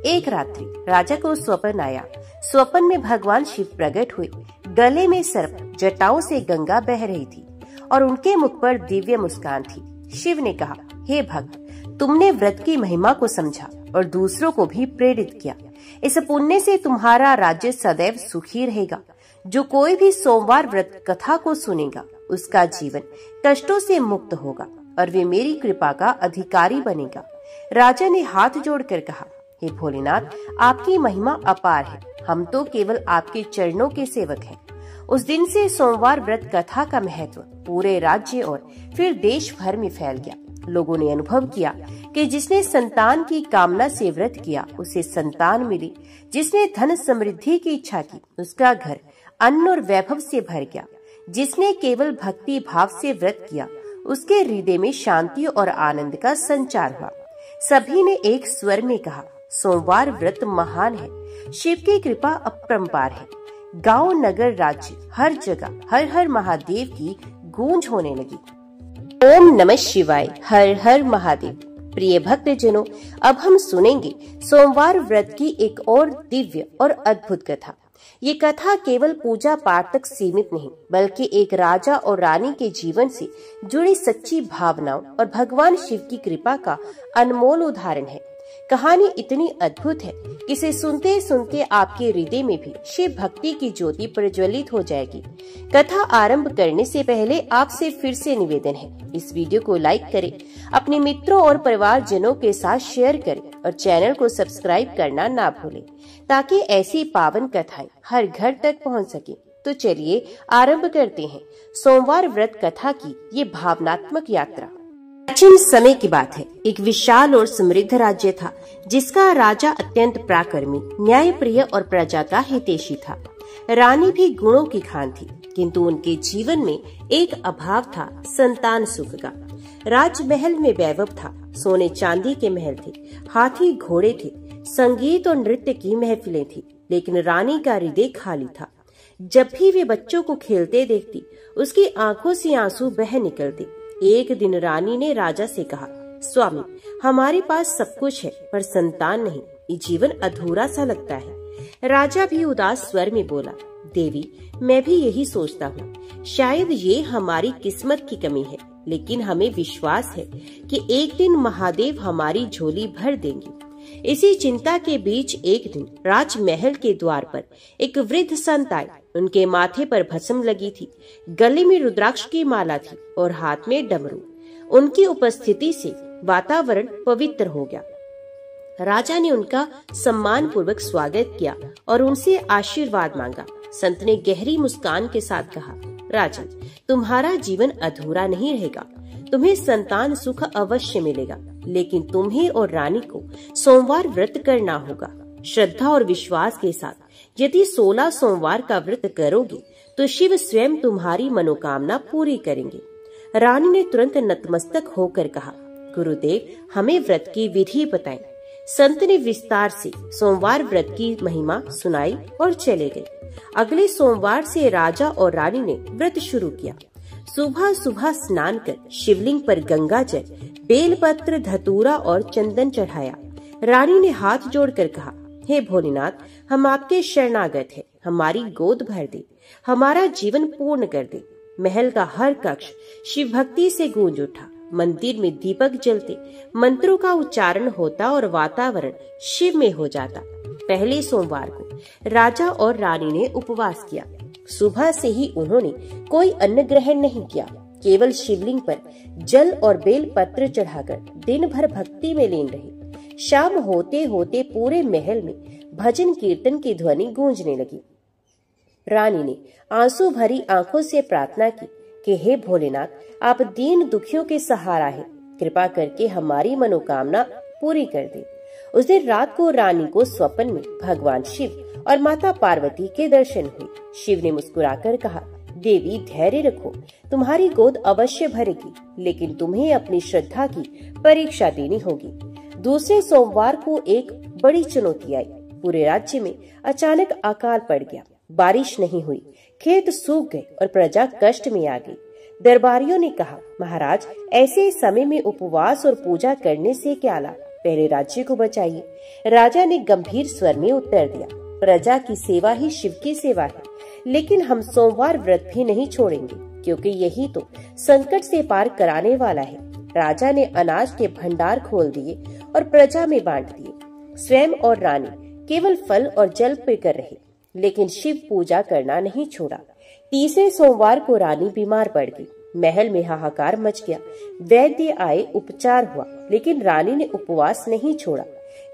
Speaker 1: एक रात्रि राजा को स्वप्न आया। स्वप्न में भगवान शिव प्रकट हुए। गले में सर्प, जटाओं से गंगा बह रही थी और उनके मुख पर दिव्य मुस्कान थी। शिव ने कहा, हे भक्त, तुमने व्रत की महिमा को समझा और दूसरों को भी प्रेरित किया। इस पुण्य से तुम्हारा राज्य सदैव सुखी रहेगा। जो कोई भी सोमवार व्रत कथा को सुनेगा, उसका जीवन कष्टों से मुक्त होगा और वे मेरी कृपा का अधिकारी बनेगा। राजा ने हाथ जोड़कर कहा, हे भोलेनाथ, आपकी महिमा अपार है। हम तो केवल आपके चरणों के सेवक हैं। उस दिन से सोमवार व्रत कथा का महत्व पूरे राज्य और फिर देश भर में फैल गया। लोगों ने अनुभव किया कि जिसने संतान की कामना से व्रत किया, उसे संतान मिली। जिसने धन समृद्धि की इच्छा की, उसका घर अन्न और वैभव से भर गया। जिसने केवल भक्ति भाव से व्रत किया, उसके हृदय में शांति और आनंद का संचार हुआ। सभी ने एक स्वर में कहा, सोमवार व्रत महान है। शिव की कृपा अपरंपार है। गांव, नगर, राज्य, हर जगह हर हर महादेव की गूंज होने लगी। ओम नमः शिवाय। हर हर महादेव। प्रिय भक्तजनों, अब हम सुनेंगे सोमवार व्रत की एक और दिव्य और अद्भुत कथा। ये कथा केवल पूजा पाठ तक सीमित नहीं, बल्कि एक राजा और रानी के जीवन से जुड़ी सच्ची भावनाओं और भगवान शिव की कृपा का अनमोल उदाहरण है। कहानी इतनी अद्भुत है कि इसे सुनते सुनते आपके हृदय में भी शिव भक्ति की ज्योति प्रज्वलित हो जाएगी। कथा आरंभ करने से पहले आपसे फिर से निवेदन है, इस वीडियो को लाइक करें, अपने मित्रों और परिवारजनों के साथ शेयर करें और चैनल को सब्सक्राइब करना ना भूलें, ताकि ऐसी पावन कथाएं हर घर तक पहुंच सके। तो चलिए आरंभ करते हैं सोमवार व्रत कथा की ये भावनात्मक यात्रा। प्राचीन समय की बात है। एक विशाल और समृद्ध राज्य था, जिसका राजा अत्यंत पराक्रमी, न्यायप्रिय और प्रजा का हितैषी था। रानी भी गुणों की खान थी। किंतु उनके जीवन में एक अभाव था, संतान सुख का। राजमहल में वैभव था, सोने चांदी के महल थे, हाथी घोड़े थे, संगीत और नृत्य की महफिलें थी, लेकिन रानी का हृदय खाली था। जब भी वे बच्चों को खेलते देखती, उसकी आंखों से आंसू बह निकलते। एक दिन रानी ने राजा से कहा, स्वामी, हमारे पास सब कुछ है पर संतान नहीं, ये जीवन अधूरा सा लगता है। राजा भी उदास स्वर में बोला, देवी, मैं भी यही सोचता हूँ। शायद ये हमारी किस्मत की कमी है, लेकिन हमें विश्वास है कि एक दिन महादेव हमारी झोली भर देंगे। इसी चिंता के बीच एक दिन राजमहल के द्वार पर एक वृद्ध संत आए। उनके माथे पर भस्म लगी थी, गले में रुद्राक्ष की माला थी और हाथ में डमरू। उनकी उपस्थिति से वातावरण पवित्र हो गया। राजा ने उनका सम्मान पूर्वक स्वागत किया और उनसे आशीर्वाद मांगा। संत ने गहरी मुस्कान के साथ कहा, राजन, तुम्हारा जीवन अधूरा नहीं रहेगा, तुम्हें संतान सुख अवश्य मिलेगा, लेकिन तुम्हें और रानी को सोमवार व्रत करना होगा। श्रद्धा और विश्वास के साथ यदि 16 सोमवार का व्रत करोगे तो शिव स्वयं तुम्हारी मनोकामना पूरी करेंगे। रानी ने तुरंत नतमस्तक होकर कहा, गुरुदेव, हमें व्रत की विधि बताएं। संत ने विस्तार से सोमवार व्रत की महिमा सुनाई और चले गए। अगले सोमवार से राजा और रानी ने व्रत शुरू किया। सुबह सुबह स्नान कर शिवलिंग पर गंगा जल, बेलपत्र, धतूरा और चंदन चढ़ाया। रानी ने हाथ जोड़कर कहा, हे भोलेनाथ, हम आपके शरणागत हैं, हमारी गोद भर दे, हमारा जीवन पूर्ण कर दे। महल का हर कक्ष शिव भक्ति से गूंज उठा। मंदिर में दीपक जलते, मंत्रों का उच्चारण होता और वातावरण शिव में हो जाता। पहले सोमवार को राजा और रानी ने उपवास किया। सुबह से ही उन्होंने कोई अन्न ग्रहण नहीं किया, केवल शिवलिंग पर जल और बेल पत्र चढ़ाकर दिन भर भक्ति में लीन रहे। शाम होते होते पूरे महल में भजन कीर्तन की ध्वनि गूंजने लगी। रानी ने आंसू भरी आंखों से प्रार्थना की कि हे भोलेनाथ, आप दीन दुखियों के सहारा हैं, कृपा करके हमारी मनोकामना पूरी कर दे। उस दिन रात को रानी को स्वप्न में भगवान शिव और माता पार्वती के दर्शन हुए। शिव ने मुस्कुराकर कहा, देवी, धैर्य रखो, तुम्हारी गोद अवश्य भरेगी, लेकिन तुम्हें अपनी श्रद्धा की परीक्षा देनी होगी। दूसरे सोमवार को एक बड़ी चुनौती आई। पूरे राज्य में अचानक अकाल पड़ गया, बारिश नहीं हुई, खेत सूख गए और प्रजा कष्ट में आ गई। दरबारियों ने कहा, महाराज, ऐसे समय में उपवास और पूजा करने से क्या लाभ, पहले राज्य को बचाइए। राजा ने गंभीर स्वर में उत्तर दिया, प्रजा की सेवा ही शिव की सेवा है, लेकिन हम सोमवार व्रत भी नहीं छोड़ेंगे, क्योंकि यही तो संकट से पार कराने वाला है। राजा ने अनाज के भंडार खोल दिए और प्रजा में बांट दिए। स्वयं और रानी केवल फल और जल पीकर रहे, लेकिन शिव पूजा करना नहीं छोड़ा। तीसरे सोमवार को रानी बीमार पड़ गई। महल में हाहाकार मच गया। वैद्य आए, उपचार हुआ, लेकिन रानी ने उपवास नहीं छोड़ा।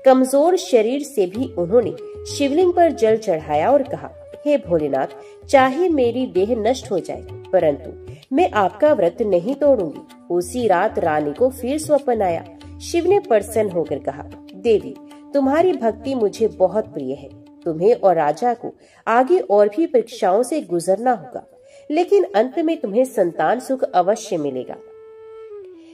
Speaker 1: कमजोर शरीर से भी उन्होंने शिवलिंग पर जल चढ़ाया और कहा, हे भोलेनाथ, चाहे मेरी देह नष्ट हो जाए, परंतु मैं आपका व्रत नहीं तोड़ूंगी। उसी रात रानी को फिर स्वप्न आया। शिव ने प्रसन्न होकर कहा, देवी, तुम्हारी भक्ति मुझे बहुत प्रिय है। तुम्हें और राजा को आगे और भी परीक्षाओं से गुजरना होगा, लेकिन अंत में तुम्हें संतान सुख अवश्य मिलेगा।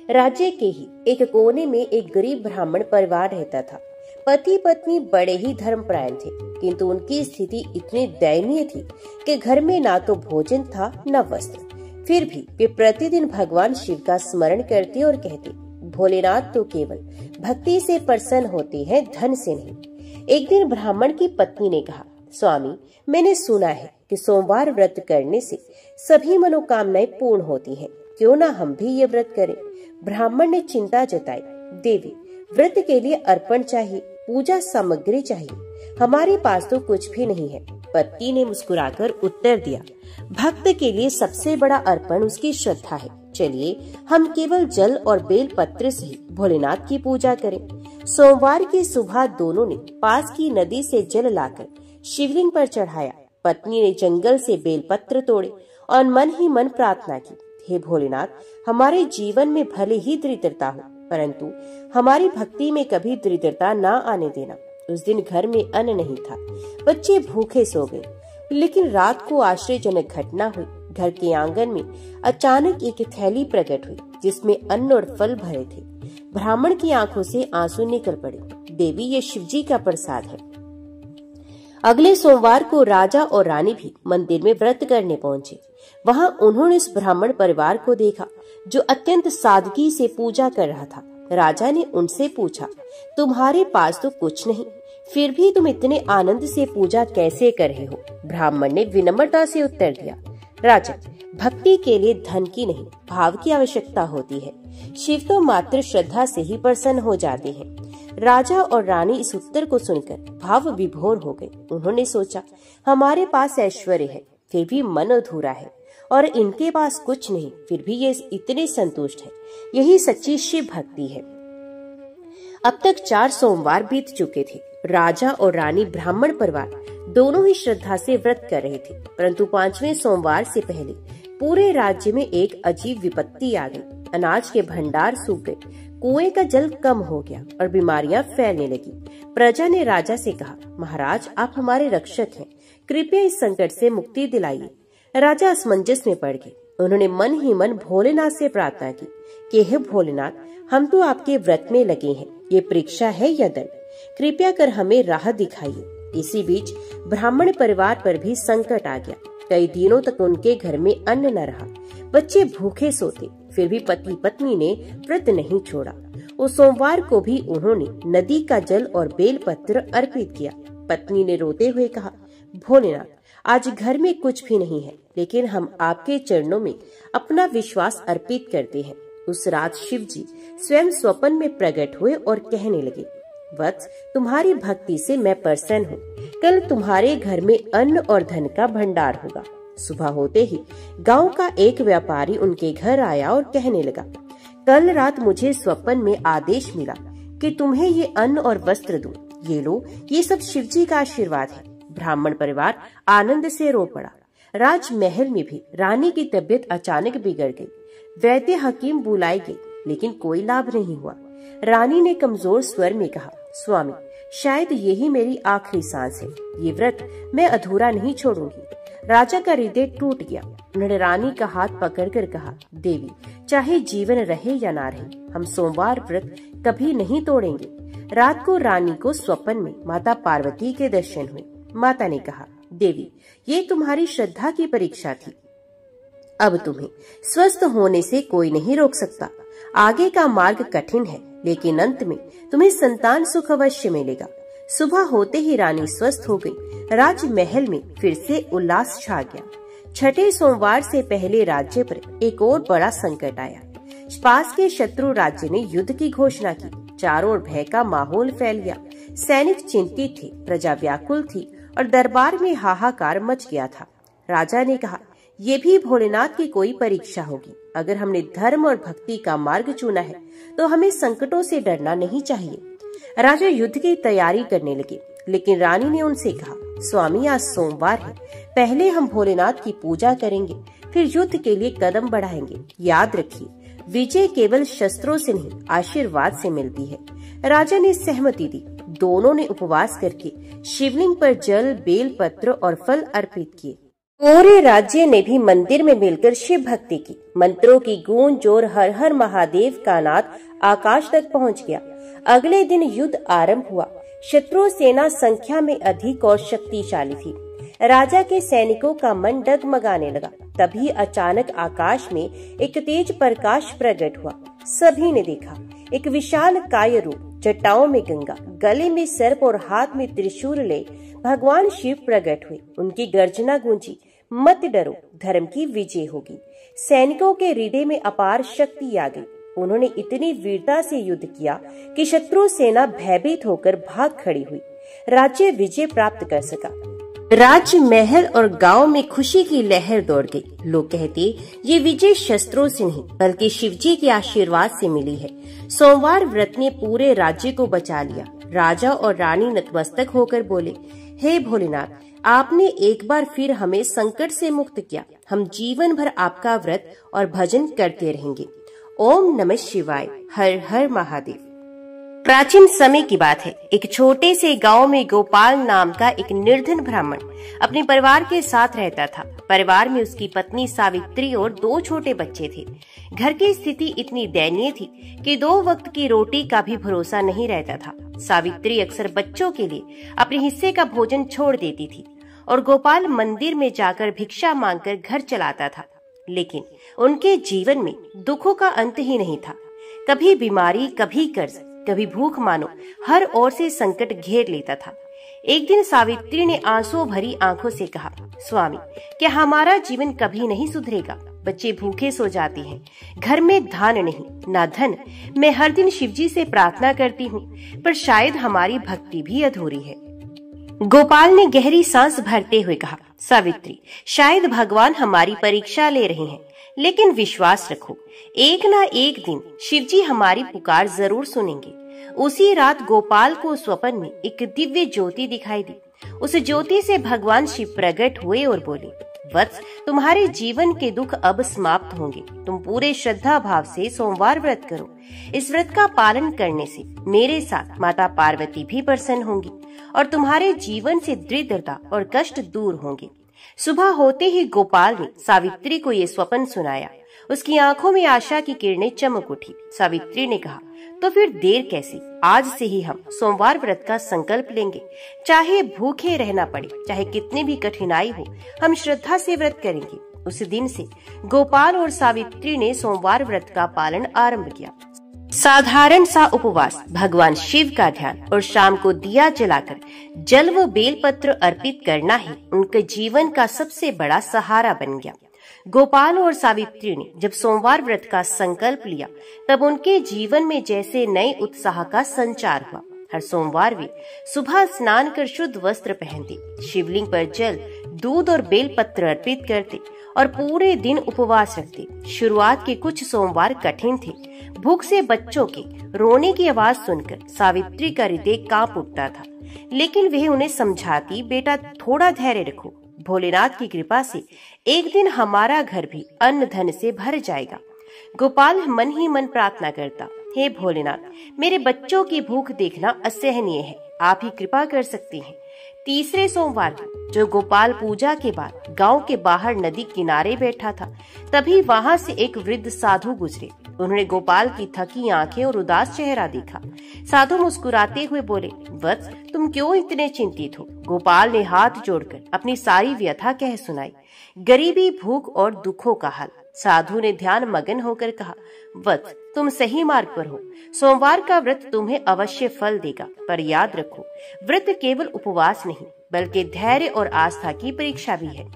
Speaker 1: राज्य के ही एक कोने में एक गरीब ब्राह्मण परिवार रहता था। पति पत्नी बड़े ही धर्मपरायण थे, किंतु उनकी स्थिति इतनी दयनीय थी कि घर में ना तो भोजन था न वस्त्र। फिर भी वे प्रतिदिन भगवान शिव का स्मरण करते और कहते, भोलेनाथ तो केवल भक्ति से प्रसन्न होते हैं, धन से नहीं। एक दिन ब्राह्मण की पत्नी ने कहा, स्वामी, मैंने सुना है कि सोमवार व्रत करने से सभी मनोकामनाएं पूर्ण होती हैं, क्यों ना हम भी ये व्रत करें। ब्राह्मण ने चिंता जताई, देवी, व्रत के लिए अर्पण चाहिए, पूजा सामग्री चाहिए, हमारे पास तो कुछ भी नहीं है। पति ने मुस्कुराकर उत्तर दिया, भक्त के लिए सबसे बड़ा अर्पण उसकी श्रद्धा है। चलिए हम केवल जल और बेल पत्र से ही भोलेनाथ की पूजा करें। सोमवार की सुबह दोनों ने पास की नदी से जल लाकर शिवलिंग पर चढ़ाया। पत्नी ने जंगल से बेल पत्र तोड़े और मन ही मन प्रार्थना की, हे भोलेनाथ, हमारे जीवन में भले ही दरिद्रता हो, परंतु हमारी भक्ति में कभी दरिद्रता न आने देना। उस दिन घर में अन्न नहीं था, बच्चे भूखे सो गए। लेकिन रात को आश्चर्यजनक घटना हुई। घर के आंगन में अचानक एक थैली प्रकट हुई जिसमें अन्न और फल भरे थे। ब्राह्मण की आंखों से आंसू निकल पड़े। देवी, ये शिवजी का प्रसाद है। अगले सोमवार को राजा और रानी भी मंदिर में व्रत करने पहुंचे। वहां उन्होंने उस ब्राह्मण परिवार को देखा जो अत्यंत सादगी से पूजा कर रहा था। राजा ने उनसे पूछा, तुम्हारे पास तो कुछ नहीं, फिर भी तुम इतने आनंद से पूजा कैसे कर रहे हो? ब्राह्मण ने विनम्रता से उत्तर दिया, राजा, भक्ति के लिए धन की नहीं, भाव की आवश्यकता होती है। शिव तो मात्र श्रद्धा से ही प्रसन्न हो जाते हैं। राजा और रानी इस उत्तर को सुनकर भाव विभोर हो गए। उन्होंने सोचा, हमारे पास ऐश्वर्य है, फिर भी मन अधूरा है, और इनके पास कुछ नहीं, फिर भी ये इतने संतुष्ट हैं। यही सच्ची शिव भक्ति है। अब तक 4 सोमवार बीत चुके थे। राजा और रानी ब्राह्मण परिवार दोनों ही श्रद्धा से व्रत कर रहे थे, परंतु 5वें सोमवार से पहले पूरे राज्य में एक अजीब विपत्ति आ गई। अनाज के भंडार सूख गए, कुएं का जल कम हो गया और बीमारियां फैलने लगी। प्रजा ने राजा से कहा, महाराज, आप हमारे रक्षक हैं, कृपया इस संकट से मुक्ति दिलाइए। राजा असमंजस में पड़ गए। उन्होंने मन ही मन भोलेनाथ से प्रार्थना की कि हे भोलेनाथ, हम तो आपके व्रत में लगे हैं, ये परीक्षा है या दंड? कृपया कर हमें राह दिखाइए। इसी बीच ब्राह्मण परिवार पर भी संकट आ गया। कई दिनों तक उनके घर में अन्न न रहा, बच्चे भूखे सोते, फिर भी पति पत्नी ने व्रत नहीं छोड़ा। उस सोमवार को भी उन्होंने नदी का जल और बेलपत्र अर्पित किया। पत्नी ने रोते हुए कहा, भोलेनाथ, आज घर में कुछ भी नहीं है, लेकिन हम आपके चरणों में अपना विश्वास अर्पित करते हैं। उस रात शिव जी स्वयं स्वप्न में प्रकट हुए और कहने लगे, वत्स, तुम्हारी भक्ति से मैं प्रसन्न हूँ। कल तुम्हारे घर में अन्न और धन का भंडार होगा। सुबह होते ही गांव का एक व्यापारी उनके घर आया और कहने लगा, कल रात मुझे स्वप्न में आदेश मिला कि तुम्हें ये अन्न और वस्त्र दूं। ये लो, ये सब शिवजी का आशीर्वाद है। ब्राह्मण परिवार आनंद से रो पड़ा। राजमहल में भी रानी की तबीयत अचानक बिगड़ गई। वैद्य हकीम बुलाए गए, लेकिन कोई लाभ नहीं हुआ। रानी ने कमजोर स्वर में कहा, स्वामी, शायद यही मेरी आखिरी सांस है। ये व्रत मैं अधूरा नहीं छोड़ूंगी। राजा का हृदय टूट गया। उन्होंने रानी का हाथ पकड़कर कहा, देवी, चाहे जीवन रहे या ना रहे, हम सोमवार व्रत कभी नहीं तोड़ेंगे। रात को रानी को स्वप्न में माता पार्वती के दर्शन हुए। माता ने कहा, देवी, ये तुम्हारी श्रद्धा की परीक्षा थी। अब तुम्हें स्वस्थ होने से कोई नहीं रोक सकता। आगे का मार्ग कठिन है, लेकिन अंत में तुम्हें संतान सुख अवश्य मिलेगा। सुबह होते ही रानी स्वस्थ हो गई। राजमहल में फिर से उल्लास छा गया। छठे सोमवार से पहले राज्य पर एक और बड़ा संकट आया। पास के शत्रु राज्य ने युद्ध की घोषणा की। चारों ओर भय का माहौल फैल गया। सैनिक चिंतित थे, प्रजा व्याकुल थी और दरबार में हाहाकार मच गया था। राजा ने कहा, ये भी भोलेनाथ की कोई परीक्षा होगी। अगर हमने धर्म और भक्ति का मार्ग चुना है तो हमें संकटों से डरना नहीं चाहिए। राजा युद्ध की तैयारी करने लगे, लेकिन रानी ने उनसे कहा, स्वामी, आज सोमवार है, पहले हम भोलेनाथ की पूजा करेंगे, फिर युद्ध के लिए कदम बढ़ाएंगे। याद रखिए, विजय केवल शस्त्रों से नहीं, आशीर्वाद से मिलती है। राजा ने सहमति दी। दोनों ने उपवास करके शिवलिंग पर जल, बेल पत्र और फल अर्पित किए। पूरे राज्य ने भी मंदिर में मिलकर शिव भक्ति की। मंत्रों की गूंज और हर हर महादेव का नाद आकाश तक पहुंच गया। अगले दिन युद्ध आरंभ हुआ। शत्रु सेना संख्या में अधिक और शक्तिशाली थी। राजा के सैनिकों का मन डगमगाने लगा। तभी अचानक आकाश में एक तेज प्रकाश प्रकट हुआ। सभी ने देखा, एक विशाल काय रूप, जटाओं में गंगा, गले में सर्प और हाथ में त्रिशूल ले भगवान शिव प्रकट हुए। उनकी गर्जना गूंजी, मत डरो, धर्म की विजय होगी। सैनिकों के हृदय में अपार शक्ति आ गई। उन्होंने इतनी वीरता से युद्ध किया कि शत्रु सेना भयभीत होकर भाग खड़ी हुई। राज्य विजय प्राप्त कर सका। राजमहल और गांव में खुशी की लहर दौड़ गई। लोग कहते, ये विजय शस्त्रों से नहीं बल्कि शिवजी के आशीर्वाद से मिली है। सोमवार व्रत ने पूरे राज्य को बचा लिया। राजा और रानी नतमस्तक होकर बोले, हे भोलेनाथ, आपने एक बार फिर हमें संकट से मुक्त किया। हम जीवन भर आपका व्रत और भजन करते रहेंगे। ओम नमः शिवाय। हर हर महादेव। प्राचीन समय की बात है। एक छोटे से गांव में गोपाल नाम का एक निर्धन ब्राह्मण अपने परिवार के साथ रहता था। परिवार में उसकी पत्नी सावित्री और 2 छोटे बच्चे थे। घर की स्थिति इतनी दयनीय थी कि 2 वक्त की रोटी का भी भरोसा नहीं रहता था। सावित्री अक्सर बच्चों के लिए अपने हिस्से का भोजन छोड़ देती थी और गोपाल मंदिर में जाकर भिक्षा मांगकर घर चलाता था। लेकिन उनके जीवन में दुखों का अंत ही नहीं था। कभी बीमारी, कभी कर्ज, कभी भूख, मानो हर ओर से संकट घेर लेता था। एक दिन सावित्री ने आंसू भरी आंखों से कहा, स्वामी, क्या हमारा जीवन कभी नहीं सुधरेगा? बच्चे भूखे सो जाते हैं, घर में धान नहीं, ना धन। मैं हर दिन शिवजी से प्रार्थना करती हूँ, पर शायद हमारी भक्ति भी अधूरी है। गोपाल ने गहरी सांस भरते हुए कहा, सावित्री, शायद भगवान हमारी परीक्षा ले रहे हैं, लेकिन विश्वास रखो, एक ना एक दिन शिवजी हमारी पुकार जरूर सुनेंगे। उसी रात गोपाल को स्वप्न में एक दिव्य ज्योति दिखाई दी। उस ज्योति से भगवान शिव प्रकट हुए और बोले, वत्स, तुम्हारे जीवन के दुख अब समाप्त होंगे। तुम पूरे श्रद्धा भाव से सोमवार व्रत करो। इस व्रत का पालन करने से मेरे साथ माता पार्वती भी प्रसन्न होंगी और तुम्हारे जीवन से दरिद्रता और कष्ट दूर होंगे। सुबह होते ही गोपाल ने सावित्री को ये स्वप्न सुनाया। उसकी आंखों में आशा की किरणें चमक उठी। सावित्री ने कहा, तो फिर देर कैसी, आज से ही हम सोमवार व्रत का संकल्प लेंगे। चाहे भूखे रहना पड़े, चाहे कितनी भी कठिनाई हो, हम श्रद्धा से व्रत करेंगे। उस दिन से गोपाल और सावित्री ने सोमवार व्रत का पालन आरंभ किया। साधारण सा उपवास, भगवान शिव का ध्यान और शाम को दिया जलाकर जल व बेलपत्र अर्पित करना ही उनके जीवन का सबसे बड़ा सहारा बन गया। गोपाल और सावित्री ने जब सोमवार व्रत का संकल्प लिया, तब उनके जीवन में जैसे नए उत्साह का संचार हुआ। हर सोमवार वे सुबह स्नान कर शुद्ध वस्त्र पहनते, शिवलिंग पर जल, दूध और बेलपत्र अर्पित करते और पूरे दिन उपवास रखते। शुरुआत के कुछ सोमवार कठिन थे। भूख से बच्चों के रोने की आवाज सुनकर सावित्री का हृदय कांप उठता था, लेकिन वह उन्हें समझाती, बेटा थोड़ा धैर्य रखो, भोलेनाथ की कृपा से एक दिन हमारा घर भी अन्न धन से भर जाएगा। गोपाल मन ही मन प्रार्थना करता, हे भोलेनाथ, मेरे बच्चों की भूख देखना असहनीय है, आप ही कृपा कर सकते हैं। तीसरे सोमवार को जो गोपाल पूजा के बाद गांव के बाहर नदी किनारे बैठा था, तभी वहां से एक वृद्ध साधु गुजरे। उन्होंने गोपाल की थकी आंखें और उदास चेहरा देखा। साधु मुस्कुराते हुए बोले, वत्स, तुम क्यों इतने चिंतित हो? गोपाल ने हाथ जोड़कर अपनी सारी व्यथा कह सुनाई, गरीबी, भूख और दुखों का हाल। साधु ने ध्यान मगन होकर कहा, वत्स, तुम सही मार्ग पर हो। सोमवार का व्रत तुम्हें अवश्य फल देगा, पर याद रखो, व्रत केवल उपवास नहीं, बल्कि धैर्य और आस्था की परीक्षा भी है।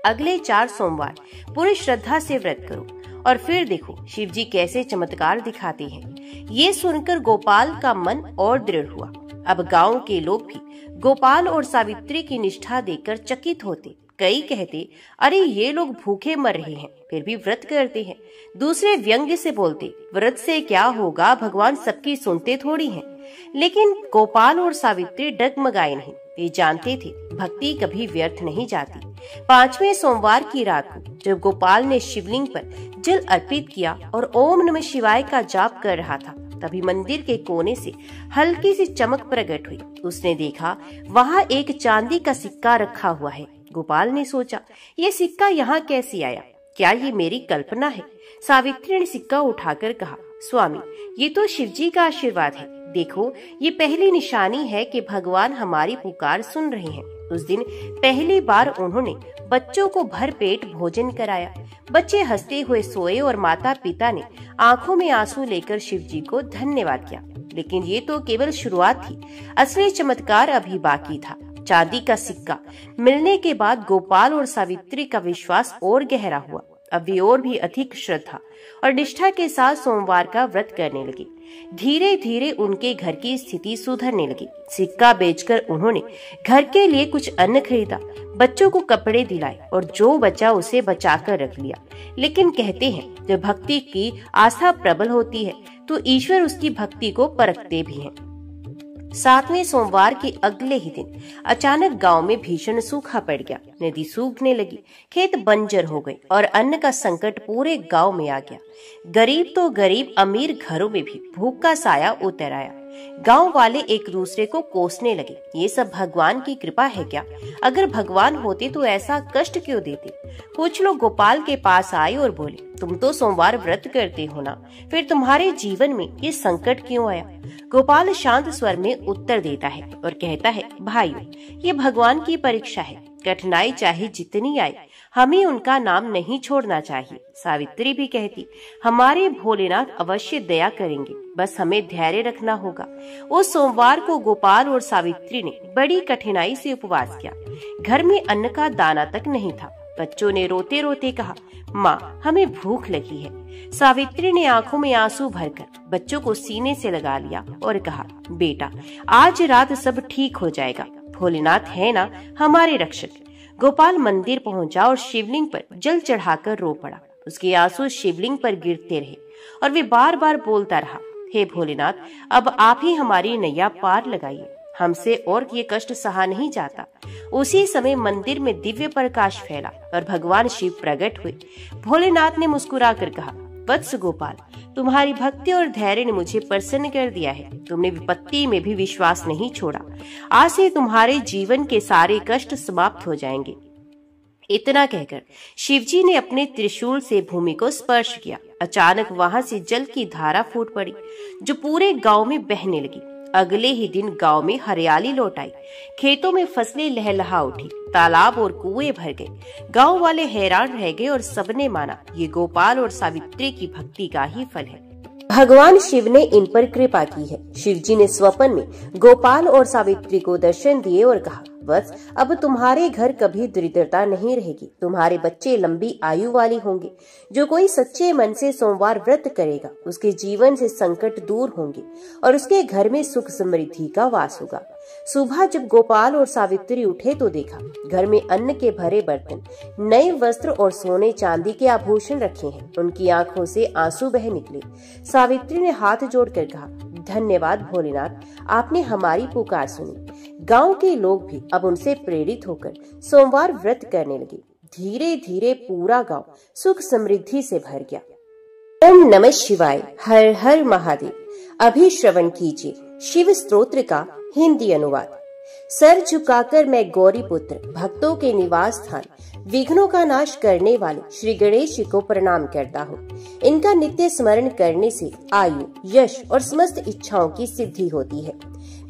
Speaker 1: अगले 4 सोमवार पूरी श्रद्धा से व्रत करो और फिर देखो शिवजी कैसे चमत्कार दिखाते हैं। ये सुनकर गोपाल का मन और दृढ़ हुआ। अब गांव के लोग भी गोपाल और सावित्री की निष्ठा देखकर चकित होते। कई कहते, अरे ये लोग भूखे मर रहे हैं, फिर भी व्रत करते हैं। दूसरे व्यंग्य से बोलते, व्रत से क्या होगा, भगवान सबकी सुनते थोड़ी हैं। लेकिन गोपाल और सावित्री डगमगाए नहीं। वे जानते थे भक्ति कभी व्यर्थ नहीं जाती। 5वें सोमवार की रात को जब गोपाल ने शिवलिंग पर जल अर्पित किया और ओम नमः शिवाय का जाप कर रहा था, तभी मंदिर के कोने से हल्की सी चमक प्रकट हुई। उसने देखा वहाँ एक चांदी का सिक्का रखा हुआ है। गोपाल ने सोचा, ये सिक्का यहाँ कैसे आया? क्या ये मेरी कल्पना है? सावित्री ने सिक्का उठाकर कहा, स्वामी, ये तो शिवजी का आशीर्वाद है। देखो, ये पहली निशानी है कि भगवान हमारी पुकार सुन रहे हैं। उस दिन पहली बार उन्होंने बच्चों को भरपेट भोजन कराया। बच्चे हंसते हुए सोए और माता पिता ने आंखों में आंसू लेकर शिवजी को धन्यवाद किया। लेकिन ये तो केवल शुरुआत थी, असली चमत्कार अभी बाकी था। चांदी का सिक्का मिलने के बाद गोपाल और सावित्री का विश्वास और गहरा हुआ। अब वे और भी अधिक श्रद्धा और निष्ठा के साथ सोमवार का व्रत करने लगे। धीरे धीरे उनके घर की स्थिति सुधरने लगी। सिक्का बेचकर उन्होंने घर के लिए कुछ अन्न खरीदा, बच्चों को कपड़े दिलाए और जो बचा उसे बचाकर रख लिया। लेकिन कहते हैं, जब भक्ति की आस्था प्रबल होती है तो ईश्वर उसकी भक्ति को परखते भी हैं। 7वें सोमवार के अगले ही दिन अचानक गांव में भीषण सूखा पड़ गया। नदी सूखने लगी, खेत बंजर हो गए और अन्न का संकट पूरे गांव में आ गया। गरीब तो गरीब, अमीर घरों में भी भूख का साया उतर आया। गांव वाले एक दूसरे को कोसने लगे, ये सब भगवान की कृपा है क्या? अगर भगवान होते तो ऐसा कष्ट क्यों देते? कुछ लोग गोपाल के पास आए और बोले, तुम तो सोमवार व्रत करते हो ना, फिर तुम्हारे जीवन में ये संकट क्यों आया? गोपाल शांत स्वर में उत्तर देता है और कहता है, भाइयों, ये भगवान की परीक्षा है। कठिनाई चाहे जितनी आए, हमें उनका नाम नहीं छोड़ना चाहिए। सावित्री भी कहती, हमारे भोलेनाथ अवश्य दया करेंगे, बस हमें धैर्य रखना होगा। उस सोमवार को गोपाल और सावित्री ने बड़ी कठिनाई से उपवास किया। घर में अन्न का दाना तक नहीं था। बच्चों ने रोते रोते कहा, माँ, हमें भूख लगी है। सावित्री ने आंखों में आंसू भरकर बच्चों को सीने से लगा लिया और कहा, बेटा, आज रात सब ठीक हो जाएगा। भोलेनाथ है ना हमारे रक्षक। गोपाल मंदिर पहुंचा और शिवलिंग पर जल चढ़ाकर रो पड़ा। उसके आंसू शिवलिंग पर गिरते रहे और वे बार बार बोलता रहा, हे भोलेनाथ, अब आप ही हमारी नैया पार लगाइए, हमसे और ये कष्ट सहा नहीं जाता। उसी समय मंदिर में दिव्य प्रकाश फैला और भगवान शिव प्रकट हुए। भोलेनाथ ने मुस्कुराकर कहा, वत्स गोपाल, तुम्हारी भक्ति और धैर्य ने मुझे प्रसन्न कर दिया है। तुमने विपत्ति में भी विश्वास नहीं छोड़ा। आज से तुम्हारे जीवन के सारे कष्ट समाप्त हो जाएंगे। इतना कहकर शिवजी ने अपने त्रिशूल से भूमि को स्पर्श किया। अचानक वहां से जल की धारा फूट पड़ी, जो पूरे गांव में बहने लगी। अगले ही दिन गांव में हरियाली लौट आई। खेतों में फसलें लहलहा उठी, तालाब और कुएं भर गए। गांव वाले हैरान रह गए और सबने माना ये गोपाल और सावित्री की भक्ति का ही फल है। भगवान शिव ने इन पर कृपा की है। शिवजी ने स्वप्न में गोपाल और सावित्री को दर्शन दिए और कहा, बस अब तुम्हारे घर कभी दरिद्रता नहीं रहेगी। तुम्हारे बच्चे लंबी आयु वाले होंगे। जो कोई सच्चे मन से सोमवार व्रत करेगा, उसके जीवन से संकट दूर होंगे और उसके घर में सुख समृद्धि का वास होगा। सुबह जब गोपाल और सावित्री उठे तो देखा घर में अन्न के भरे बर्तन, नए वस्त्र और सोने चांदी के आभूषण रखे हैं। उनकी आंखों से आंसू बह निकले। सावित्री ने हाथ जोड़कर कहा, धन्यवाद भोलेनाथ, आपने हमारी पुकार सुनी। गांव के लोग भी अब उनसे प्रेरित होकर सोमवार व्रत करने लगे। धीरे धीरे पूरा गांव सुख समृद्धि से भर गया। ओम नमः शिवाय। हर हर महादेव। अभी श्रवण कीजिए शिव स्तोत्र का हिंदी अनुवाद। सर झुकाकर मैं गौरी पुत्र, भक्तों के निवास स्थान, विघ्नों का नाश करने वाले श्री गणेश जी को प्रणाम करता हूँ। इनका नित्य स्मरण करने से आयु, यश और समस्त इच्छाओं की सिद्धि होती है।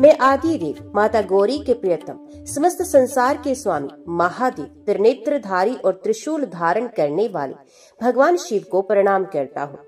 Speaker 1: मैं आदि देव माता गौरी के प्रियतम, समस्त संसार के स्वामी महादेव, त्रिनेत्रधारी और त्रिशूल धारण करने वाले भगवान शिव को प्रणाम करता हूँ।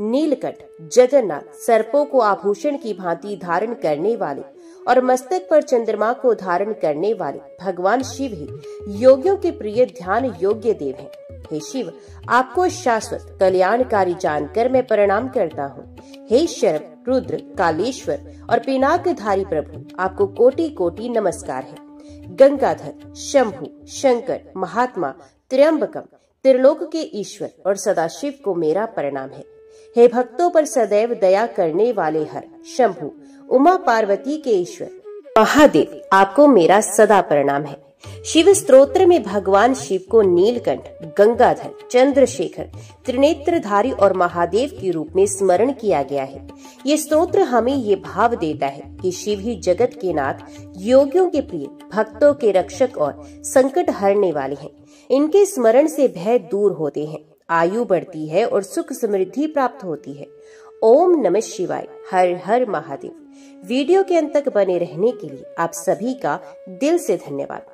Speaker 1: नीलकंठ, जगन्नाथ, सर्पों को आभूषण की भांति धारण करने वाले और मस्तक पर चंद्रमा को धारण करने वाले भगवान शिव ही योगियों के प्रिय ध्यान योग्य देव हैं। हे शिव, आपको शाश्वत कल्याणकारी जानकर मैं प्रणाम करता हूँ। हे शर्व, रुद्र, कालेश्वर और पिनाकधारी प्रभु, आपको कोटि कोटि नमस्कार है। गंगाधर, शंभु, शंकर, महात्मा, त्र्यंबकम, त्रिलोक के ईश्वर और सदाशिव को मेरा प्रणाम है। हे भक्तों पर सदैव दया करने वाले हर शंभु, उमा पार्वती के ईश्वर महादेव, आपको मेरा सदा प्रणाम है। शिव स्तोत्र में भगवान शिव को नीलकंठ, गंगाधर, चंद्रशेखर, त्रिनेत्रधारी और महादेव के रूप में स्मरण किया गया है। ये स्तोत्र हमें ये भाव देता है कि शिव ही जगत के नाथ, योगियों के प्रिय, भक्तों के रक्षक और संकट हरने वाले हैं। इनके स्मरण से भय दूर होते हैं, आयु बढ़ती है और सुख समृद्धि प्राप्त होती है। ओम नमः शिवाय। हर हर महादेव। वीडियो के अंत तक बने रहने के लिए आप सभी का दिल से धन्यवाद।